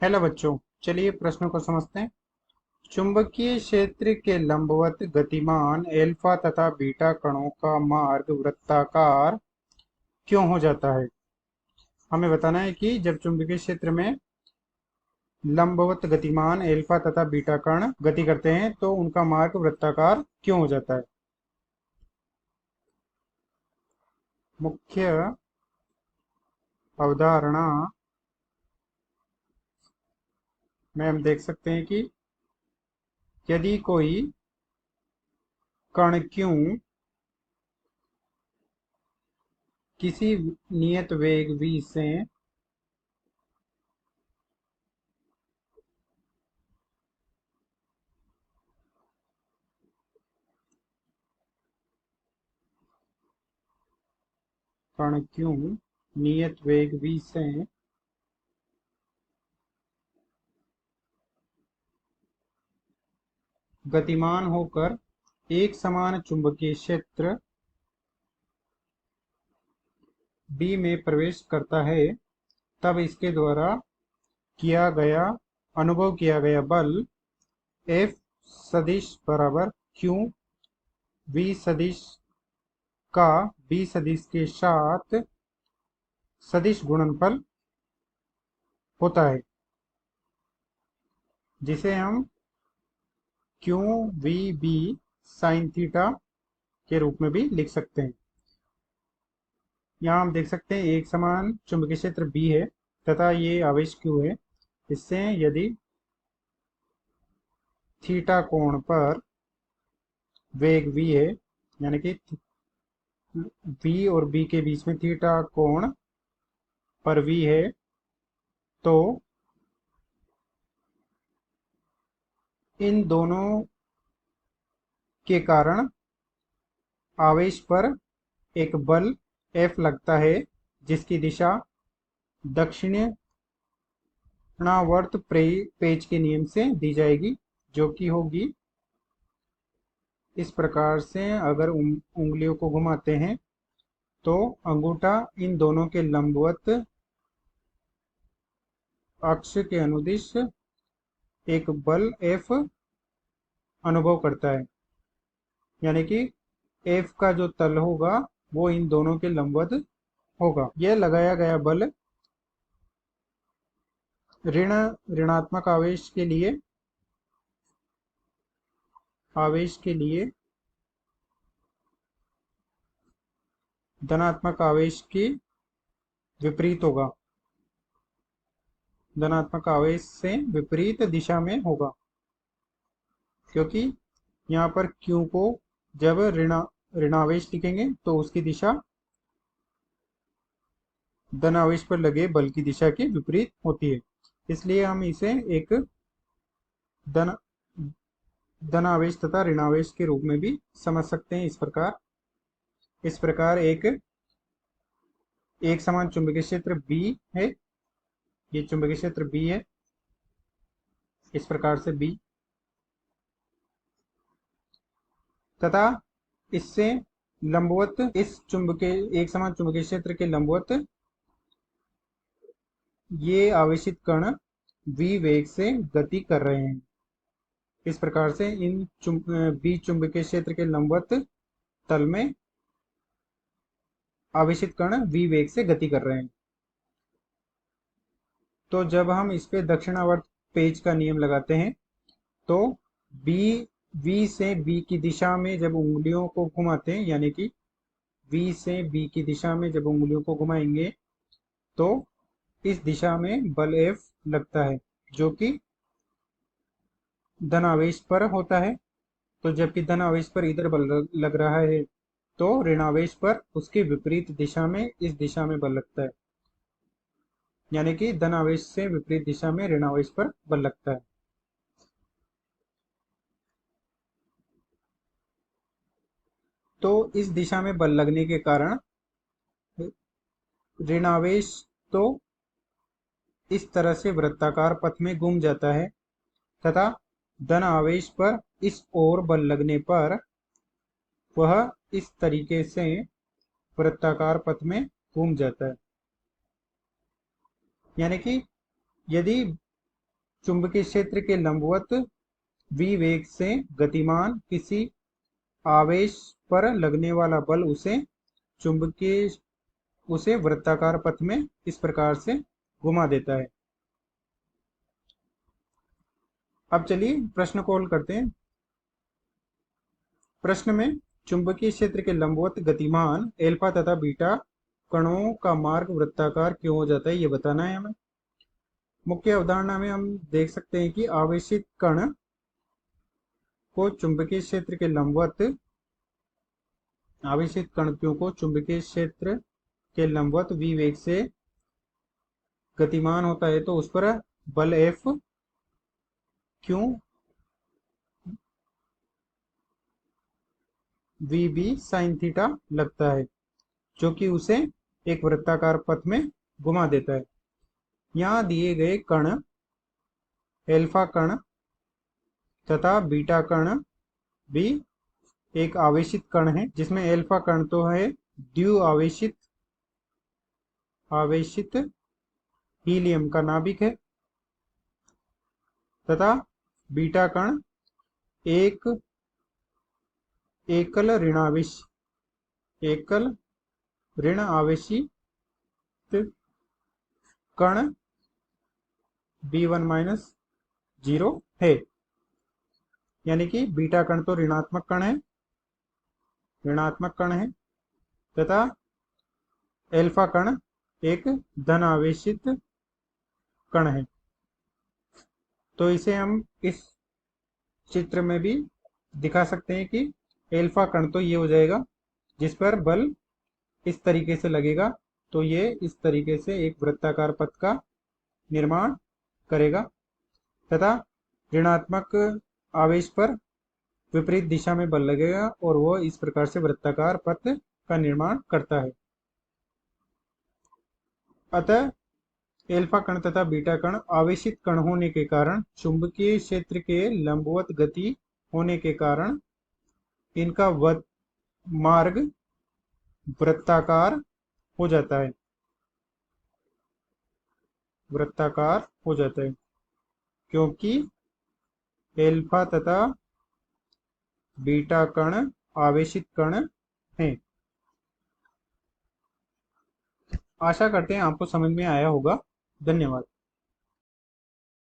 Hello बच्चों, चलिए प्रश्नों को समझते हैं। चुंबकीय क्षेत्र के लंबवत गतिमान एल्फा तथा बीटा कणों का मार्ग वृत्ताकार क्यों हो जाता है। हमें बताना है कि जब चुंबकीय क्षेत्र में लंबवत गतिमान एल्फा तथा बीटा कण गति करते हैं तो उनका मार्ग वृत्ताकार क्यों हो जाता है। मुख्य अवधारणा में हम देख सकते हैं कि यदि कोई कण क्यों किसी नियत वेग v से कण क्यों नियत वेग v से गतिमान होकर एक समान चुंबकीय क्षेत्र B में प्रवेश करता है, तब इसके द्वारा अनुभव किया गया बल F सदिश बराबर Q V सदिश का B सदिश के साथ सदिश गुणनफल होता है, जिसे हम Q V B sin theta के रूप में भी लिख सकते हैं। यहाँ हम देख सकते हैं एक समान चुंबकीय क्षेत्र B है तथा ये आवेश Q है। इससे यदि थीटा कोण पर वेग v है, यानी कि v और b के बीच में थीटा कोण पर v है, तो इन दोनों के कारण आवेश पर एक बल F लगता है, जिसकी दिशा दक्षिणावर्त पेच के नियम से दी जाएगी, जो कि होगी इस प्रकार से। अगर उंगलियों को घुमाते हैं तो अंगूठा इन दोनों के लंबवत अक्ष के अनुदिश एक बल F अनुभव करता है, यानी कि F का जो तल होगा वो इन दोनों के लंबवत होगा। यह लगाया गया बल ऋणात्मक आवेश के लिए धनात्मक आवेश के विपरीत होगा, धनात्मक आवेश से विपरीत दिशा में होगा, क्योंकि यहाँ पर Q को जब ऋणावेश लिखेंगे तो उसकी दिशा धनावेश पर लगे बल की दिशा के विपरीत होती है। इसलिए हम इसे एक धन धनावेश तथा ऋणावेश के रूप में भी समझ सकते हैं। इस प्रकार एक समान चुंबकीय क्षेत्र B है। ये चुंबकीय क्षेत्र B है, इस प्रकार से B, तथा इससे लंबवत एक समान चुंबकीय क्षेत्र के लंबवत ये आवेशित कण v वेग से गति कर रहे हैं। इस प्रकार से B चुंबकीय क्षेत्र के लंबवत तल में आवेशित कण v वेग से गति कर रहे हैं। तो जब हम इस पे दक्षिणावर्त पेच का नियम लगाते हैं तो v से b की दिशा में जब उंगलियों को घुमाते हैं, यानी कि v से b की दिशा में जब उंगलियों को घुमाएंगे तो इस दिशा में बल F लगता है, जो कि धन आवेश पर होता है। तो जबकि धन आवेश पर इधर बल लग रहा है, तो ऋण आवेश पर उसके विपरीत दिशा में इस दिशा में बल लगता है, यानी कि धन आवेश से विपरीत दिशा में ऋण आवेश पर बल लगता है। तो इस दिशा में बल लगने के कारण ऋण आवेश तो इस तरह से वृत्ताकार पथ में घूम जाता है, तथा धन आवेश पर इस ओर बल लगने पर वह इस तरीके से वृत्ताकार पथ में घूम जाता है। यानी कि यदि चुंबकीय क्षेत्र के लंबवत v वेग से गतिमान किसी आवेश पर लगने वाला बल उसे वृत्ताकार पथ में इस प्रकार से घुमा देता है। अब चलिए प्रश्न को हल करते हैं। प्रश्न में चुंबकीय क्षेत्र के लंबवत गतिमान एल्फा तथा बीटा कणों का मार्ग वृत्ताकार क्यों हो जाता है, ये बताना है हमें। मुख्य अवधारणा में हम देख सकते हैं कि आवेशित कण को चुंबकीय क्षेत्र के लंबवत आवेशित कणों को चुंबकीय क्षेत्र के लंबवत v वेग से गतिमान होता है तो उस पर बल F क्यों VB sin थीटा लगता है, जो कि उसे एक वृत्ताकार पथ में घुमा देता है। यहाँ दिए गए कण एल्फा कण तथा बीटा कण भी एक आवेशित कण है, जिसमें एल्फा कण तो है आवेशित हीलियम का नाभिक है तथा बीटा कण एक एकल ऋण आवेशित कण B1 0 है। यानी कि बीटा कण तो ऋणात्मक कण है तथा एल्फा कण एक धन आवेशित कण है। तो इसे हम इस चित्र में भी दिखा सकते हैं कि एल्फा कण तो ये हो जाएगा जिस पर बल इस तरीके से लगेगा, तो ये इस तरीके से एक वृत्ताकार पथ का निर्माण करेगा तथा ऋणात्मक आवेश पर विपरीत दिशा में बल लगेगा और वो इस प्रकार से वृत्ताकार पथ का निर्माण करता है। अतः एल्फा कण तथा बीटा कण आवेशित कण होने के कारण चुंबकीय क्षेत्र के लंबवत गति होने के कारण इनका मार्ग वृत्ताकार हो जाता है क्योंकि एल्फा तथा बीटा कण आवेशित कण हैं। आशा करते हैं आपको समझ में आया होगा। धन्यवाद।